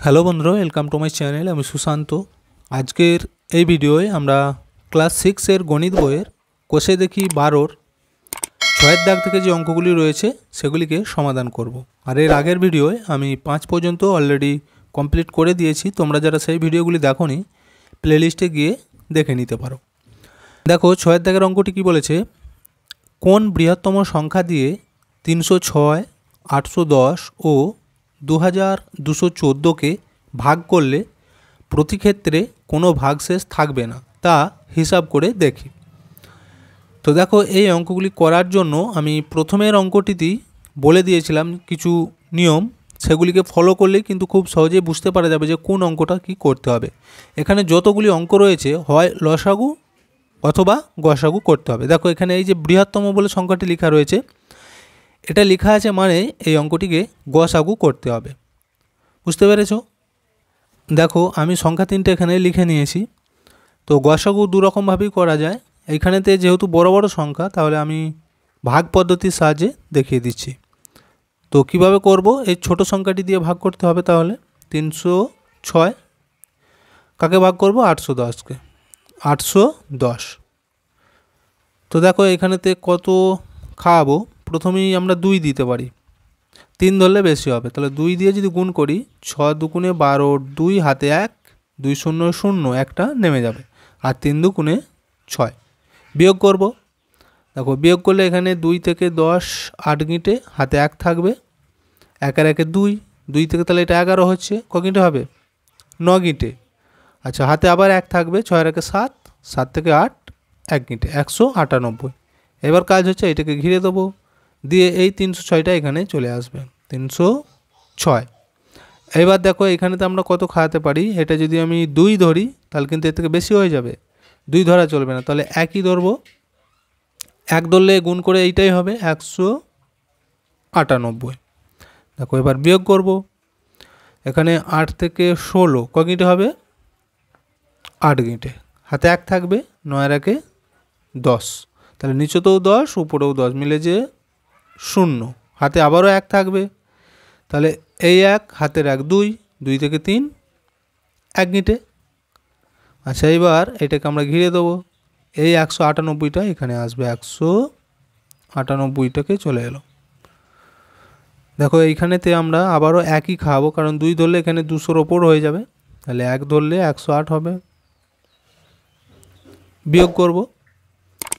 Hello বন্ধুরা, welcome to my channel. আমি সুশান্ত। আজকের এই ভিডিওয়ে আমরা ক্লাস 6-এর গণিত বইয়ের কোষে দেখি 12-র 6-এর দাগ থেকে যে অঙ্কগুলি রয়েছে সেগুলিকে সমাধান করব। আর এর আগের ভিডিওয়ে আমি 5 পর্যন্ত অলরেডি কমপ্লিট করে দিয়েছি। তোমরা যারা সেই ভিডিওগুলি দেখোনি, প্লেলিস্টে গিয়ে দেখে নিতে পারো। দেখো 6-এর দাগের অঙ্কটি কি বলেছে, কোন বৃহত্তম সংখ্যা দিয়ে 306, 810 ও 2214কে ভাগ করলে প্রতি ক্ষেত্রে কোনো ভাগশেষ থাকবে না, তা হিসাব করে দেখি। তো দেখো, এই অঙ্কগুলি করার জন্য আমি প্রথমের অঙ্কটিতেই বলে দিয়েছিলাম কিছু নিয়ম, সেগুলিকে ফলো করলেই কিন্তু খুব সহজেই বুঝতে পারা যাবে যে কোন অঙ্কটা কি করতে হবে। এখানে যতগুলি অঙ্ক রয়েছে হয় লসাগু অথবা গসাগু করতে হবে। দেখো এখানে এই যে বৃহত্তম বলে সংখ্যাটি লেখা রয়েছে, এটা লেখা আছে মানে এই অঙ্কটিকে গসাগু করতে হবে। বুঝতে পেরেছো? দেখো আমি সংখ্যা 3টে এখানে লিখে নিয়েছি। তো গসাগু দুরকমভাবেই করা যায়। এইখানেতে যেহেতু বড় বড় সংখ্যা, তাহলে আমি ভাগ পদ্ধতির সাহায্যে দেখিয়ে দিচ্ছি। তো কিভাবে করব, এই ছোট সংখ্যাটি দিয়ে ভাগ করতে হবে। তাহলে 306 কাকে ভাগ করব, 810কে, 810। তো দেখো এখানেতে কত খাওয়াবো, প্রথমেই আমরা 2 দিতে পারি, 3 ধরলে বেশি হবে। তাহলে 2 দিয়ে যদি গুণ করি, 6 দুগুণে 12, 2 হাতে 1, 2 শূন্য 0, একটা নেমে যাবে, আর 3 দুগুণে 6। বিয়োগ করব। দেখো বিয়োগ করলে এখানে 2 থেকে 10, 8 গিঁটে, হাতে 1 থাকবে, 1 আর 1 2, 2 থেকে তাহলে এটা 11 হচ্ছে, ক গিঁটে হবে, 9 গিঁটে। আচ্ছা, হাতে আবার 1 থাকবে, 6 আর 1 7, 7 থেকে 8, 1 গিঁটে, 198। এবার কাজ হচ্ছে এটাকে ঘিরে দেবো, দিয়ে এই 306টা এখানে চলে আসবে, 306। এবার দেখো এখানে তো আমরা কত খাওয়াতে পারি, এটা যদি আমি 2 ধরি তাহলে কিন্তু এর থেকে বেশি হয়ে যাবে, 2 ধরা চলবে না, তাহলে 1ই ধরবো। 1 ধরলে গুণ করে এইটাই হবে 198। দেখো এবার বিয়োগ করব। এখানে 8 থেকে 16, ক গিঁটে হবে, 8 গিঁটে, হাতে 1 থাকবে, 9 আর 1 10, তাহলে নিচেতেও 10, উপরেও 10, মিলে যে 0, হাতে আবারও 1 থাকবে, তাহলে এই 1 হাতের 1 2, 2 থেকে 3, 1 গিঁটে। আচ্ছা, এবার এটাকে আমরা ঘিরে দেবো, এই 198টা এখানে আসবে, 198টাকে চলে এলো। দেখো এইখানেতে আমরা আবারও 1ই খাওয়াবো, কারণ 2 ধরলে এখানে 200-র ওপর হয়ে যাবে, তাহলে 1 ধরলে 108 হবে। বিয়োগ করব।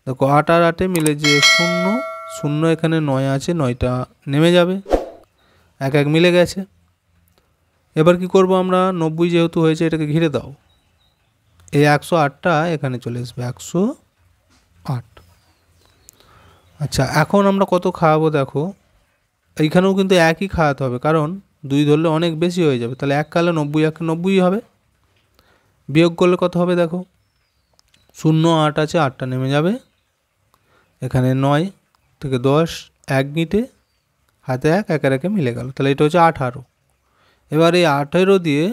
দেখো 8 আর 8 মিলে যে 0, 0 এখানে 9 আছে, 9টা নেমে যাবে, 1 1 মিলে গেছে। এবার কি করব আমরা, 90 যেহেতু হয়েছে এটাকে ঘিরে দাও, এই 108টা এখানে চলে আসবে, 108। আচ্ছা, এখন আমরা কত খাওয়াবো, দেখো এইখানেও কিন্তু 1ই খাওয়াতে হবে, কারণ 2 ধরলে অনেক বেশি হয়ে যাবে, তাহলে 1 কালে 90, 1 90ই হবে। বিয়োগ করলে কত হবে, দেখো 0 8 আছে, 8টা নেমে যাবে, এখানে 9 থেকে 10, 1 গিঁটে, হাতে 1, 1 আর 1 মিলে গেল, তাহলে এটা হচ্ছে 18। এবার এই 18 দিয়ে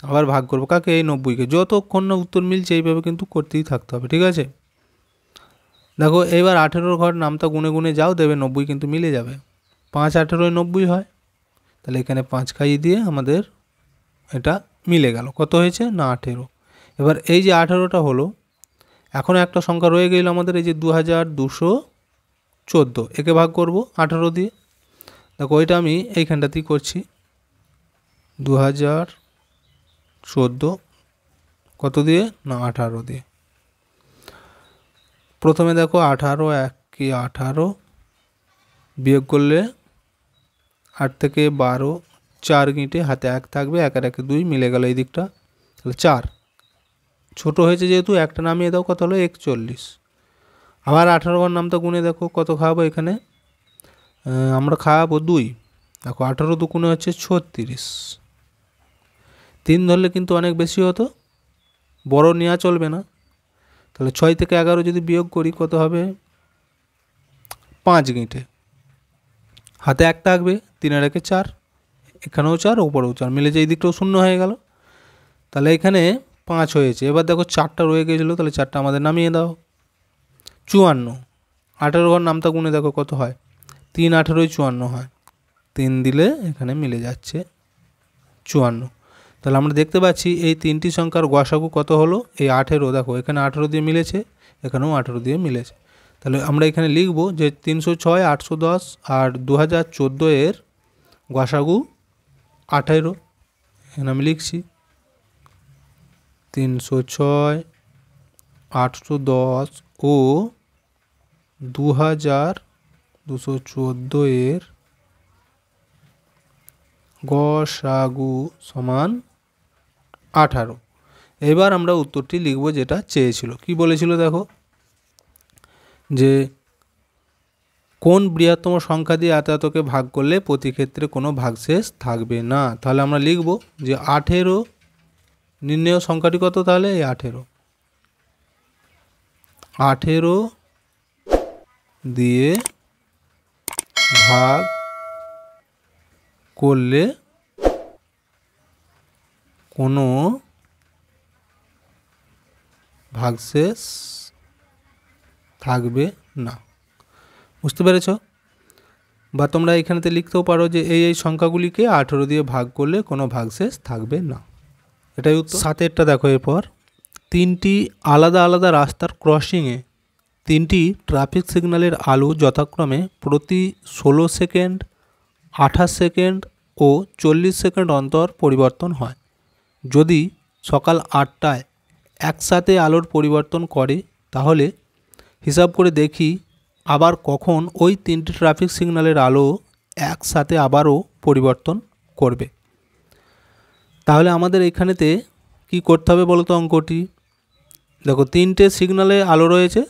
আবার ভাগ করবো কাকে, এই 90কে। যতক্ষণ না উত্তর মিলছে এইভাবে কিন্তু করতেই থাকতে হবে, ঠিক আছে? দেখো এবার 18-র ঘর নামটা গুনে গুনে যাও, দেবে 90 কিন্তু মিলে যাবে, 5 18 90 হয়, তাহলে এখানে 5 খাইয়ে দিয়ে আমাদের এটা মিলে গেল, কত হয়েছে না 18। এবার এই যে 18টা হলো, এখনও একটা সংখ্যা রয়ে গেল আমাদের, এই যে 2214, একে ভাগ করব 18 দিয়ে। দেখো ওইটা আমি এইখানটাতেই করছি, 2014 কত দিয়ে না 18 দিয়ে। প্রথমে দেখো 18, 1 কি 18, বিয়োগ করলে 8 থেকে 12, 4 গিঁটে, হাতে 1 থাকবে, 1 আর 1 2, মিলে গেল এই দিকটা, তাহলে 4। ছোট হয়েছে যেহেতু একটা নামিয়ে দাও, কত হলো 41। আবার 18 ঘর নামটা গুনে দেখো কত খাওয়াবো, এখানে আমরা খাওয়াবো 2। দেখো 18 দুগুণে হচ্ছে 36, 3 ধরলে কিন্তু অনেক বেশি হতো, বড় নেওয়া চলবে না, তাহলে 6 থেকে 11 যদি বিয়োগ করি কত হবে, 5 গিঁটে, হাতে 1 থাকবে, 3 আর 1 4, এখানেও 4, ওপরেও 4, মিলে যে এই দিকটাও 0 হয়ে গেল, তাহলে এখানে 5 হয়েছে। এবার দেখো 4টা রয়ে গেছিলো, তাহলে 4টা আমাদের নামিয়ে দাও, 54। 18 ঘর নামটা গুনে দেখো কত হয়, 3 18 54 হয়, 3 দিলে এখানে মিলে যাচ্ছে 54। তাহলে আমরা দেখতে পাচ্ছি এই তিনটি সংখ্যার গসাগু কত হলো, এই 18। দেখো এখানে 18 দিয়ে মিলেছে, এখানেও 18 দিয়ে মিলেছে। তাহলে আমরা এখানে লিখব যে 306, 810 আর 2014 এর গসাগু 18। এখানে আমি লিখছি 306, 810 ও 2214 এর গসাগু সমান 18। এবার আমরা উত্তরটি লিখব যেটা চেয়েছিল। কি বলেছিল দেখো, যে কোন বৃহত্তম সংখ্যা দিয়ে এতকে ভাগ করলে প্রতি ক্ষেত্রে কোনো ভাগশেষ থাকবে না। তাহলে আমরা লিখব যে 18 নির্ণেয় সংখ্যাটি কত, তাহলে এই 18 দিয়ে ভাগ করলে কোনো ভাগশেষ থাকবে না। বুঝতে পেরেছ? বা তোমরা এখানেতে লিখতেও পারো যে এই সংখ্যাগুলিকে 18 দিয়ে ভাগ করলে কোনো ভাগশেষ থাকবে না। এটাই উত্তর। 7এরটা দেখো, এরপর তিনটি আলাদা আলাদা রাস্তার ক্রসিংয়ে তিনটি ট্রাফিক সিগন্যালের আলো যথাক্রমে প্রতি 16 সেকেন্ড, 28 সেকেন্ড ও 40 সেকেন্ড অন্তর পরিবর্তন হয়। যদি সকাল 8টায় একসাথে আলোর পরিবর্তন করে তাহলে হিসাব করে দেখি আবার কখন ওই তিনটি ট্রাফিক সিগন্যালের আলো একসাথে আবারও পরিবর্তন করবে। তাহলে আমাদের এখানেতে কি করতে হবে বলো তো অঙ্কটি? দেখো তিনটে সিগন্যালে আলো রয়েছে,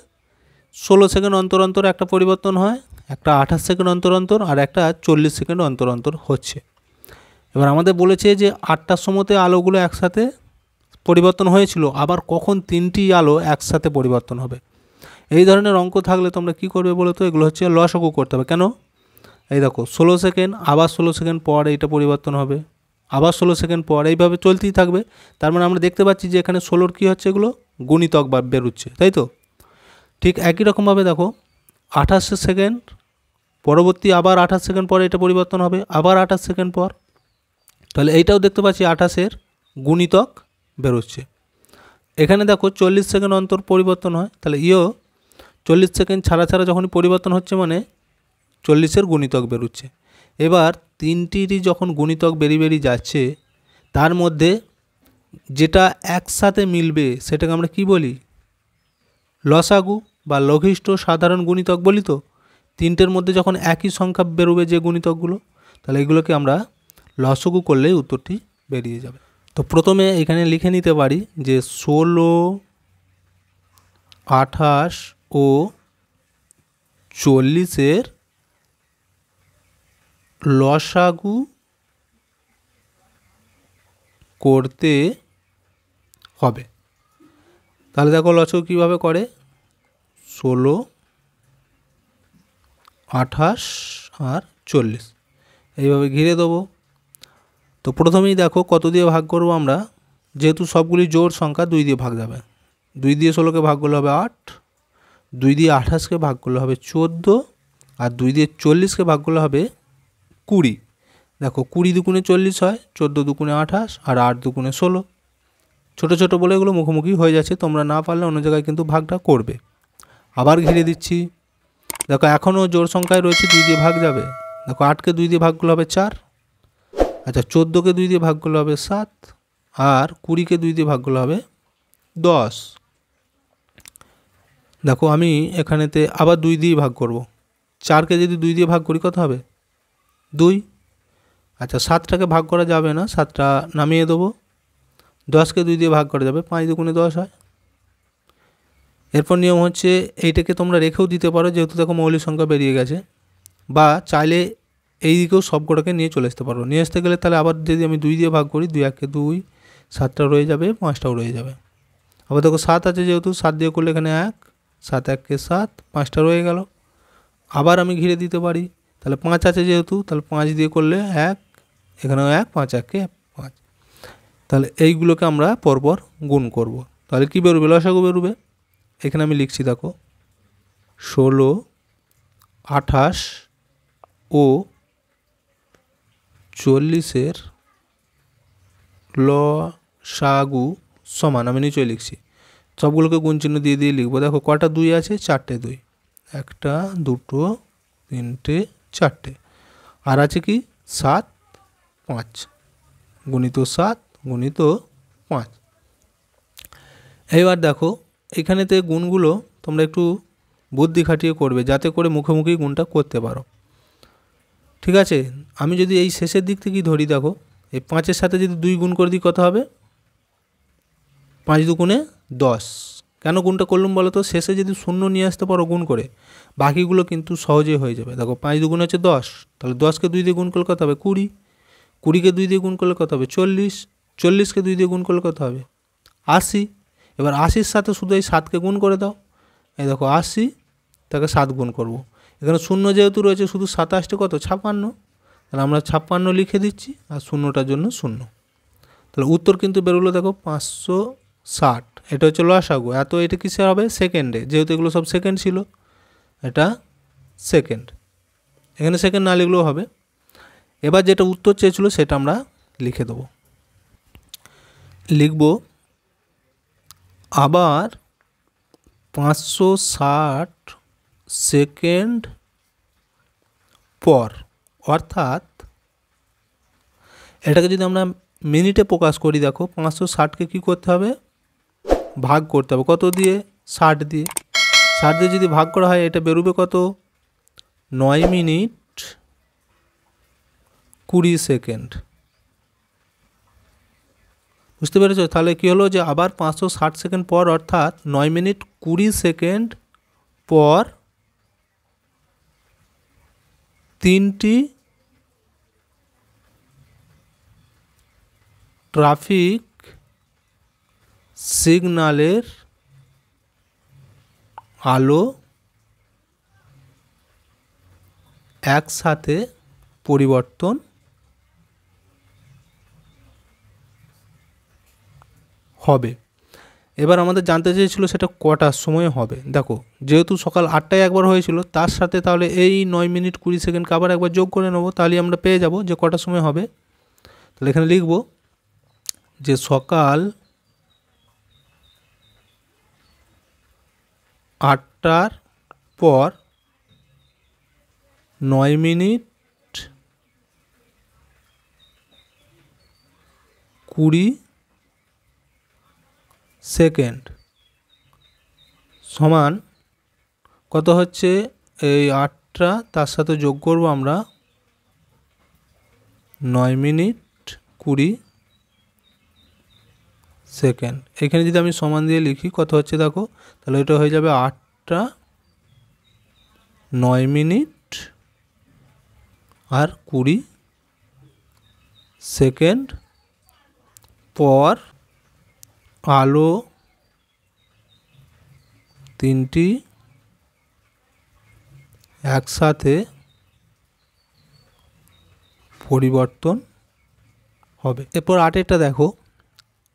16 সেকেন্ড অন্তর অন্তর একটা পরিবর্তন হয়, একটা 28 সেকেন্ড অন্তর অন্তর আর একটা 40 সেকেন্ড অন্তর অন্তর হচ্ছে। এবার আমাদের বলেছে যে 8টার সময়তে আলোগুলো একসাথে পরিবর্তন হয়েছিল, আবার কখন তিনটি আলো একসাথে পরিবর্তন হবে। এই ধরনের অঙ্ক থাকলে তোমরা কি করবে বলো তো? এগুলো হচ্ছে লসাগু করতে হবে। কেন? এই দেখো 16 সেকেন্ড, আবার 16 সেকেন্ড পর এইটা পরিবর্তন হবে, আবার 16 সেকেন্ড পর, এইভাবে চলতেই থাকবে। তার মানে আমরা দেখতে পাচ্ছি যে এখানে 16-র কী হচ্ছে, এগুলো গুণিতক বা বেরোচ্ছে, তাই তো? ঠিক একই রকমভাবে দেখো 28 সেকেন্ড পরবর্তী আবার 28 সেকেন্ড পরে এটা পরিবর্তন হবে, আবার 28 সেকেন্ড পর। তাহলে এইটাও দেখতে পাচ্ছি 28-এর গুণিতক বেরোচ্ছে। এখানে দেখো 40 সেকেন্ড অন্তর পরিবর্তন হয়, তাহলে 40 সেকেন্ড ছাড়া ছাড়া যখনই পরিবর্তন হচ্ছে মানে 40-এর গুণিতক বেরোচ্ছে। এবার তিনটিরই যখন গুণিতক বেরিয়ে যাচ্ছে তার মধ্যে যেটা একসাথে মিলবে সেটাকে আমরা কি বলি? লসাগু বা লঘিষ্ঠ সাধারণ গুণিতক বলি। তো তিনটের মধ্যে যখন একই সংখ্যা বেরোবে যে গুণিতকগুলো, তাহলে এগুলোকে আমরা লসাগু করলেই উত্তরটি বেরিয়ে যাবে। তো প্রথমে এখানে লিখে নিতে পারি যে 16, 28 ও 40-এর লসাগু করতে হবে। তাহলে দেখো লসাগু কীভাবে করে, 16, 28 আর 40 এইভাবে ঘিরে দেবো। তো প্রথমেই দেখো কত দিয়ে ভাগ করব আমরা, যেহেতু সবগুলি জোড় সংখ্যা 2 দিয়ে ভাগ যাবে। 2 দিয়ে 16কে ভাগ করলে হবে 8, 2 দিয়ে 28কে ভাগ করলে হবে 14 আর 2 দিয়ে 40কে ভাগ করলে হবে 20। দেখো 20 দুগুণে 40 হয়, 14 দুগুণে 28 আর 8 দুগুণে 16। ছোটো ছোটো বলে এগুলো মুখোমুখি হয়ে যাচ্ছে, তোমরা না পারলে অন্য জায়গায় কিন্তু ভাগটা করবে। আবার ঘিরে দিচ্ছি, দেখো এখনও জোড় সংখ্যায় রয়েছে, 2 দিয়ে ভাগ যাবে। দেখো 8কে 2 দিয়ে ভাগ করলে হবে 4, আচ্ছা 14কে 2 দিয়ে ভাগ করলে হবে 7 আর 20কে 2 দিয়ে ভাগ করলে হবে 10। দেখো আমি এখানেতে আবার 2 দিয়ে ভাগ করব। 4কে যদি 2 দিয়ে ভাগ করি কত হবে? 2। আচ্ছা 7টাকে ভাগ করা যাবে না, 7টা নামিয়ে দেবো। 10কে 2 দিয়ে ভাগ করা যাবে, 5 দুগুণে 10 হয়। এরপর নিয়ম হচ্ছে এইটাকে তোমরা রেখেও দিতে পারো, যেহেতু দেখো মৌলিক সংখ্যা বেরিয়ে গেছে, বা চাইলে এই দিকেও সবকটাকে নিয়ে চলে আসতে পারো। নিয়ে আসতে গেলে তাহলে আবার যদি আমি 2 দিয়ে ভাগ করি, 2 1-কে 2, 7টা রয়ে যাবে, 5টাও রয়ে যাবে। আবার দেখো 7 আছে যেহেতু, 7 দিয়ে করলে এখানে 1, 7 1-কে 7, 5টা রয়ে গেল। আবার আমি ঘিরে দিতে পারি, তাহলে 5 আছে যেহেতু, তাহলে 5 দিয়ে করলে 1, এখানেও 1, 5 1-কে 5। তাহলে এইগুলোকে আমরা পরপর গুণ করব। তাহলে কী বেরোবে? লসাগু বেরোবে। এখানে আমি লিখছি দেখো 16, 28 ও 40-এর লসাগু সমান, আমি নিচে লিখছি, সবগুলোকে গুণ চিহ্ন দিয়ে দিয়ে লিখবো। দেখো কটা 2 আছে, 4টে 2, 1 2 3 4টে, আর আছে কি 7 5 গুণিত 7 গুণিত 5। এইবার দেখো এখানেতে গুণগুলো তোমরা একটু বুদ্ধি খাটিয়ে করবে, যাতে করে মুখে মুখেই গুণটা করতে পারো, ঠিক আছে। আমি যদি এই শেষের দিক থেকেই ধরি, দেখো এই 5-এর সাথে যদি 2 গুণ করে দিই কত হবে, 5 2 10। কেন গুণটা করলাম বলো তো, শেষে যদি 0 নিয়ে আসতে পারো গুণ করে, বাকিগুলো কিন্তু সহজেই হয়ে যাবে। দেখো 5 2 হচ্ছে 10, তাহলে 10কে 2 দিয়ে গুণ করলে কত হবে 20, 20কে 2 দিয়ে গুণ করলে কত হবে 40, 40কে 2 দিয়ে গুণ করলে কত হবে 80। এবার 80-র সাথে শুধু এই 7কে গুণ করে দাও, এই দেখো 80, তাকে 7 গুণ করব। এখানে 0 যেহেতু রয়েছে, শুধু 27 কত 56, তাহলে আমরা 56 লিখে দিচ্ছি, আর 0টার জন্য 0। তাহলে উত্তর কিন্তু বেরোলো দেখো 560। এটা হচ্ছে লসাগু। এত এটা কিসে হবে, সেকেন্ডে, যেহেতু এগুলো সব সেকেন্ড ছিল, এটা সেকেন্ড, এখানে সেকেন্ড না লিখলেও হবে। এবার যেটা উত্তর চেয়েছিল সেটা আমরা লিখে দেবো, লিখব আবার 560 সেকেন্ড পর, অর্থাৎ এটাকে যদি আমরা মিনিটে প্রকাশ করি, দেখো 560কে কী করতে হবে, ভাগ করতে হবে, কত দিয়ে 60 দিয়ে। 60 দিয়ে যদি ভাগ করা হয়, এটা বেরোবে কত 9 মিনিট 20 সেকেন্ড। বুঝতে পেরেছো? তাহলে কী হলো, যে আবার 560 সেকেন্ড পর, অর্থাৎ 9 মিনিট 20 সেকেন্ড পর 3টি ট্রাফিক সিগন্যালের আলো একসাথে পরিবর্তন হবে। এবার আমাদের জানতে চেয়েছিল সেটা কটার সময় হবে। দেখো যেহেতু সকাল 8টায় একবার হয়েছিল, তার সাথে তাহলে এই 9 মিনিট 20 সেকেন্ডকে আবার একবার যোগ করে নেবো, তাহলে আমরা পেয়ে যাব যে কটার সময় হবে। তাহলে এখানে লিখব যে সকাল 8টার পর 9 মিনিট 20 সেকেন্ড সমান কত হচ্ছে, এই 8টা তার সাথে যোগ করব আমরা 9 মিনিট 20 সেকেন্ড। এখানে যদি আমি সমান দিয়ে লিখি কত হচ্ছে দেখো, তাহলে এটা হয়ে যাবে 8টা 9 মিনিট আর 20 সেকেন্ড পর আলো 3টি একসাথে পরিবর্তন হবে। এরপর 8এরটা দেখো,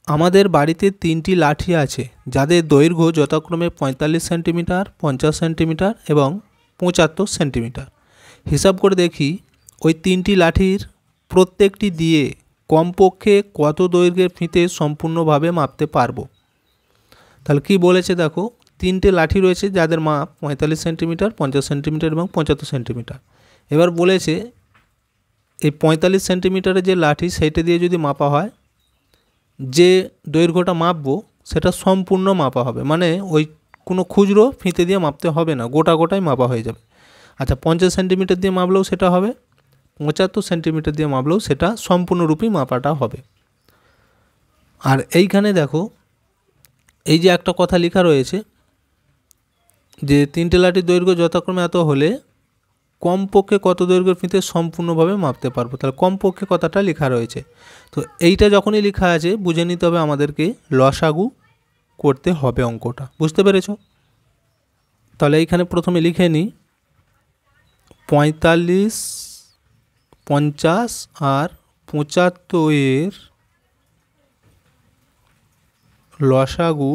আমাদের বাড়িতে 3টি লাঠি আছে যাদের দৈর্ঘ্য যথাক্রমে 45 সেন্টিমিটার, 50 সেন্টিমিটার এবং 75 সেন্টিমিটার। হিসাব করে দেখি ওই 3টি লাঠির প্রত্যেকটি দিয়ে কমপক্ষে কত দৈর্ঘ্যের ফিতে সম্পূর্ণভাবে মাপতে পারবো। তাহলে কি বলেছে দেখো, 3টে লাঠি রয়েছে যাদের মাপ 45 সেন্টিমিটার, 50 সেন্টিমিটার এবং 75 সেন্টিমিটার। এবার বলেছে এই 45 সেন্টিমিটারের যে লাঠি, সেইটা দিয়ে যদি মাপা হয়, যে দৈর্ঘ্যটা মাপবো সেটা সম্পূর্ণ মাপা হবে, মানে ওই কোনো খুচরো ফিতে দিয়ে মাপতে হবে না, গোটা গোটাই মাপা হয়ে যাবে। আচ্ছা 50 সেন্টিমিটার দিয়ে মাপলেও সেটা হবে, 75 সেন্টিমিটার দিয়ে মাপলেও সেটা সম্পূর্ণরূপেই মাপাটা হবে। আর এইখানে দেখো এই যে একটা কথা লেখা রয়েছে যে 3টে লাঠির দৈর্ঘ্য যথাক্রমে এত হলে কমপক্ষে কত দৈর্ঘ্যের ফিতে সম্পূর্ণভাবে মাপতে পারবো। তাহলে কমপক্ষে কথাটা লেখা রয়েছে, তো এইটা যখনই লেখা আছে বুঝে নিতে হবে আমাদেরকে লসাগু করতে হবে অঙ্কটা। বুঝতে পেরেছ? তাহলে এইখানে প্রথমে লিখে নিই 45, 50 আর 75 লসাগু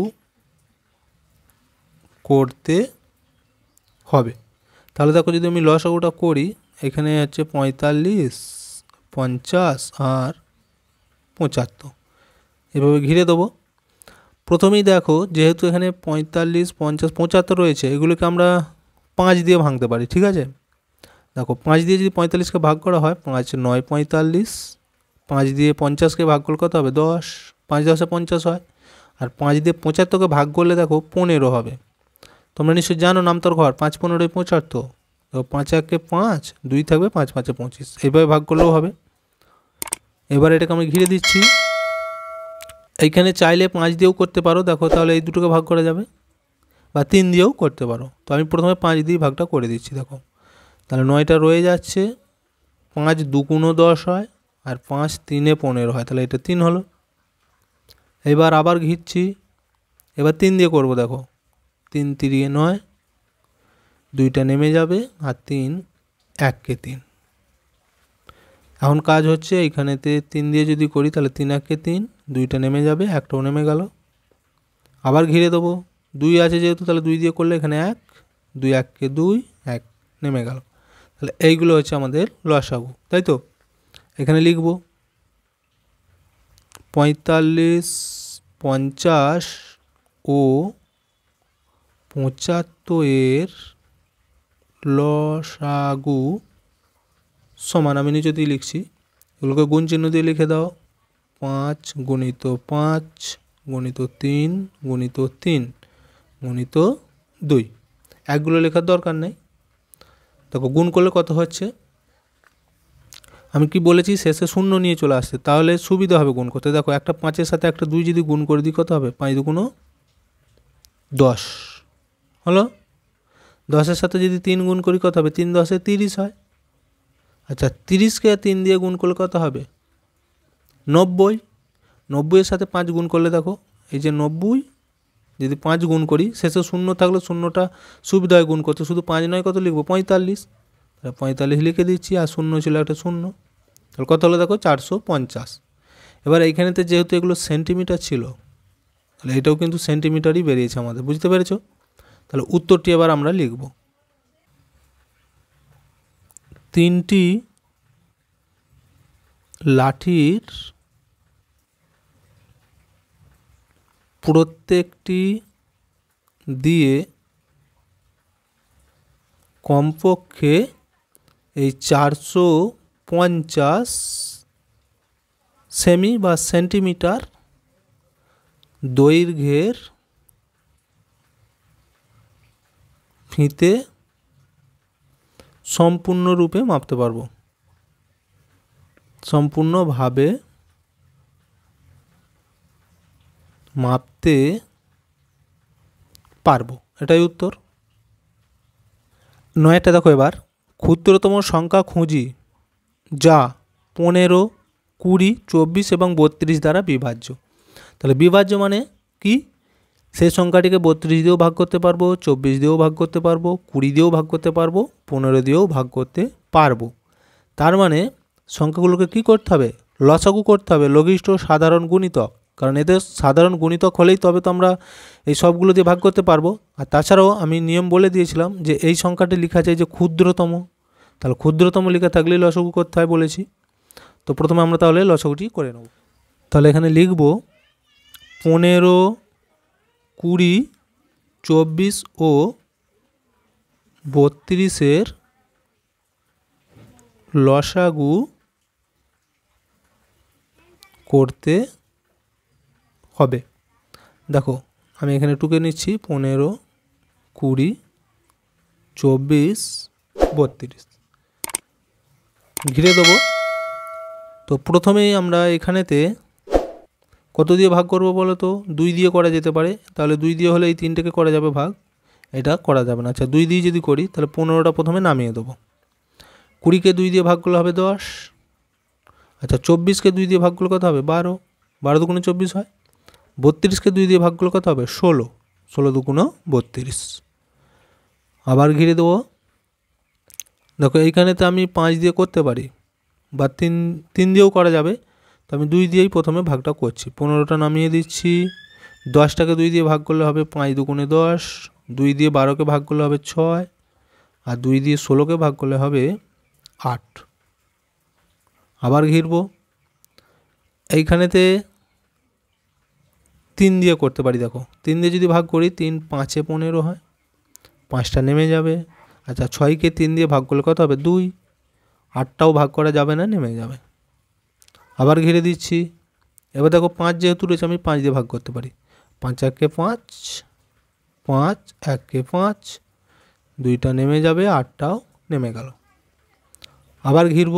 করতে হবে। তাহলে দেখো যদি আমি লসাগুটা করি, এখানে হচ্ছে 45, 50 আর 75। এভাবে ঘিরে দেবো। প্রথমেই দেখো যেহেতু এখানে 45, 50, 75 রয়েছে, এগুলোকে আমরা 5 দিয়ে ভাঙতে পারি, ঠিক আছে। দেখো 5 দিয়ে যদি 45কে ভাগ করা হয়, 5 9 45, 5 দিয়ে 50কে ভাগ করলে কত হবে 10, 5 10 50 হয়। আর 5 দিয়ে 75কে ভাগ করলে দেখো 15 হবে। তোমরা নিশ্চয়ই জানো নামতার ঘর, 5 15 75। তো 5 1 5, 2 থাকবে, 5 5 25, এইভাবে ভাগ করলেও হবে। এবার এটাকে আমি ঘিরে দিচ্ছি। এইখানে চাইলে 5 দিয়েও করতে পারো, দেখো তাহলে এই দুটোকে ভাগ করা যাবে, বা 3 দিয়েও করতে পারো। তো আমি প্রথমে 5 দিয়ে ভাগটা করে দিচ্ছি। দেখো তাহলে 9টা রয়ে যাচ্ছে, 5 2 10 হয়, আর 5 3 15 হয়, তাহলে এটা 3 হলো। এবার আবার ঘিরছি, এবার 3 দিয়ে করব। দেখো 3 3 9, 2টা নেমে যাবে, আর 3 1 কে 3। এখন কাজ হচ্ছে এইখানেতে 3 দিয়ে যদি করি তাহলে 3 1 কে 3, 2টা নেমে যাবে, একটাও নেমে গেল। আবার ঘিরে দেবো, 2 আছে যেহেতু, তাহলে 2 দিয়ে করলে এখানে 1, 2 1 কে 2, 1 নেমে গেল। তাহলে এইগুলো হচ্ছে আমাদের লসাগু, তাই তো। এখানে লিখব 45, 50 ও 75 এর লসাগু সমান, আমি নিচে দিয়ে লিখছি, এগুলোকে গুণ চিহ্ন দিয়ে লিখে দাও। 5 গুণিত 5 গুণিত 3 গুণিত 3 গুণিত 2। একগুলো লেখার দরকার নেই। দেখো গুণ করলে কত হচ্ছে, আমি কি বলেছি শেষে শূন্য নিয়ে চলে আসতে, তাহলে সুবিধা হবে গুণ করতে। দেখো একটা 5-এর সাথে একটা 2 যদি গুণ করে দিই কত হবে, 5 2 10 হলো। 10-এর সাথে যদি 3 গুণ করি কত হবে, 3 10 30 হয়। আচ্ছা 30কে 3 দিয়ে গুণ করলে কত হবে, 90। 90-এর সাথে 5 গুণ করলে দেখো এই যে 90, যদি 5 গুণ করি, শেষে শূন্য থাকলে শূন্যটা সুবিধা হয় গুণ করতে, শুধু 5 নয় কত লিখবো 45, তাহলে 45 লিখে দিচ্ছি, আর শূন্য ছিল একটা শূন্য, তাহলে কত হলো দেখো 450। এবার এইখানেতে যেহেতু এগুলো সেন্টিমিটার ছিল, তাহলে এটাও কিন্তু সেন্টিমিটারই বেরিয়েছে আমাদের, বুঝতে পেরেছো। তাহলে উত্তরটি এবার আমরা লিখব, 3টি লাঠির প্রত্যেকটি দিয়ে কমপক্ষে এই 450 সেমি বা সেন্টিমিটার দৈর্ঘ্যের ফিতে সম্পূর্ণরূপে মাপতে পারবো, সম্পূর্ণভাবে মাপতে পারবো, এটাই উত্তর। 9টা দেখো, এবার ক্ষুদ্রতম সংখ্যা খুঁজি যা 15, 20, 24 এবং 32 দ্বারা বিভাজ্য। তাহলে বিভাজ্য মানে কি, সেই সংখ্যাটিকে 32 দিয়েও ভাগ করতে পারবো, 24 দিয়েও ভাগ করতে পারবো, 20 দিয়েও ভাগ করতে পারবো, 15 দিয়েও ভাগ করতে পারবো। তার মানে সংখ্যাগুলোকে কি করতে হবে, লসাগু করতে হবে, লঘিষ্ঠ সাধারণ গুণিতক, কারণ এদের সাধারণ গুণিতক হলেই তবে তো আমরা এই সবগুলো দিয়ে ভাগ করতে পারবো। আর তাছাড়াও আমি নিয়ম বলে দিয়েছিলাম যে এই সংখ্যাটি লেখা যায় যে ক্ষুদ্রতম, তাহলে ক্ষুদ্রতম লেখা থাকলেই লসাগু করতে হয় বলেছি। তো প্রথমে আমরা তাহলে লসাগুটি করে নেব। তাহলে এখানে লিখব 15, 20, 24 ও 32-এর লসাগু করতে হবে। দেখো আমি এখানে টুকে নিচ্ছি 15, 20, 24, 32 ঘিরে দেবো। তো প্রথমেই আমরা এখানেতে কত দিয়ে ভাগ করব বলো তো, 2 দিয়ে করা যেতে পারে, তাহলে 2 দিয়ে হলে এই 3টেকে করা যাবে ভাগ, এটা করা যাবে না। আচ্ছা 2 দিয়ে যদি করি তাহলে 15টা প্রথমে নামিয়ে দেবো, 20কে 2 দিয়ে ভাগ করলে হবে 10, আচ্ছা 24কে 2 দিয়ে ভাগ করলে কত হবে 12, 12 2 24 হয়, 32কে 2 দিয়ে ভাগ করলে কত হবে 16, 16 2 32। আবার ঘিরে দেবো। দেখো এইখানেতে আমি 5 দিয়ে করতে পারি, বা 3 দিয়েও করা যাবে, তো আমি 2 দিয়েই প্রথমে ভাগটা করছি। 15টা নামিয়ে দিচ্ছি, 10টাকে 2 দিয়ে ভাগ করলে হবে 5 2 10, 2 দিয়ে 12কে ভাগ করলে হবে 6, আর 2 দিয়ে 16কে ভাগ করলে হবে 8। আবার ঘিরব, এইখানেতে 3 দিয়ে করতে পারি। দেখো 3 দিয়ে যদি ভাগ করি 3 5 15 হয়, 5টা নেমে যাবে। আচ্ছা 6কে 3 দিয়ে ভাগ করলে কত হবে 2, 8টাও ভাগ করা যাবে না, নেমে যাবে। আবার ঘিরে দিচ্ছি। এবার দেখো 5 যেহেতু রয়েছে আমি 5 দিয়ে ভাগ করতে পারি। 5 1 5, 5 1 5, 2টা নেমে যাবে, 8টাও নেমে গেল। আবার ঘিরব।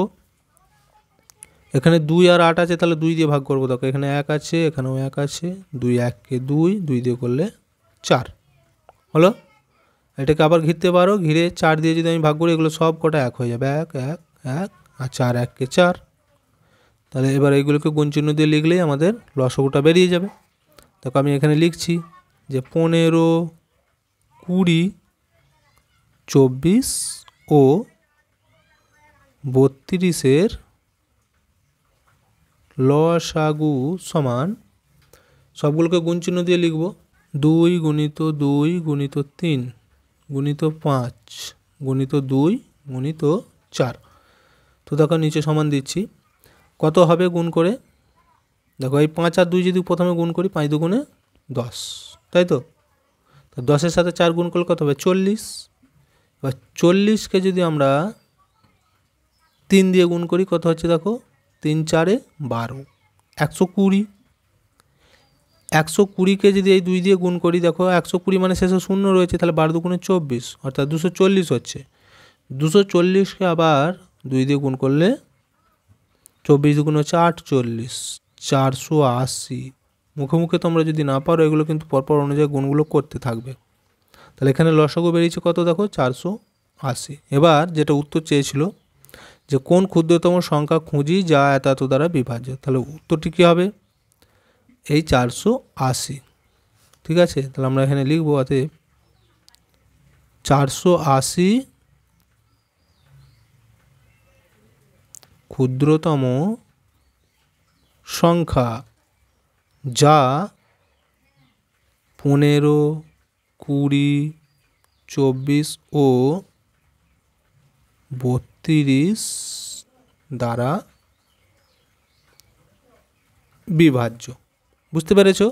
এখানে 2 আর 8 আছে, তাহলে 2 দিয়ে ভাগ করবো। দেখো এখানে 1 আছে, এখানেও 1 আছে, 2 1 2, 2 দিয়ে করলে 4 হলো। এটাকে আবার ঘিরতে পারো। ঘিরে 4 দিয়ে যদি আমি ভাগ করি এগুলো সব কটা 1 হয়ে যাবে, 1 1 1 আর 4 1 4। তাহলে এবার এইগুলোকে গুণচিহ্ন দিয়ে লিখলেই আমাদের লসাগুটা বেরিয়ে যাবে। দেখো আমি এখানে লিখছি যে 15, 20, 24 ও 32-এর লসাগু সমান, সবগুলোকে গুণচিহ্ন দিয়ে লিখব, 2 গুণিত 2 গুণিত 3 গুণিত 5 গুণিত 2 গুণিত 4। তো দেখো নিচে সমান দিচ্ছি, কত হবে গুণ করে। দেখো এই 5 আর 2 যদি প্রথমে গুণ করি, 5 2 10, তাই তো। 10-এর সাথে 4 গুণ করলে কত হবে 40। এবার 40কে যদি আমরা 3 দিয়ে গুণ করি কত হচ্ছে, দেখো 3 4 12, 120। 120কে যদি এই 2 দিয়ে গুণ করি, দেখো 120 মানে শেষে 0 রয়েছে, তাহলে 12 2 24, অর্থাৎ 240 হচ্ছে। 240কে আবার 2 দিয়ে গুণ করলে 24 2 হচ্ছে 48, 480। মুখে মুখে তোমরা যদি না পারো এগুলো কিন্তু পরপর অনুযায়ী গুণগুলো করতে থাকবে। তাহলে এখানে লসাগু বেরিয়েছে কত, দেখো 480। এবার যেটা উত্তর চেয়েছিল যে কোন ক্ষুদ্রতম সংখ্যা খুঁজি যা এত এত দ্বারা বিভাজ্য, তাহলে উত্তরটি কী হবে, এই 480। ঠিক আছে, তাহলে আমরা এখানে লিখব অতএব 480 ক্ষুদ্রতম সংখ্যা যা 15, 20, 24 ও 32 দ্বারা বিভাজ্য। বুঝতে পেরেছো?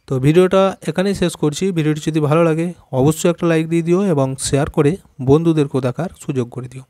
তো ভিডিওটা এখানেই শেষ করছি। ভিডিওটি যদি ভালো লাগে অবশ্যই একটা লাইক দিয়ে দিও এবং শেয়ার করে বন্ধুদেরকেও দেখার সুযোগ করে দিও।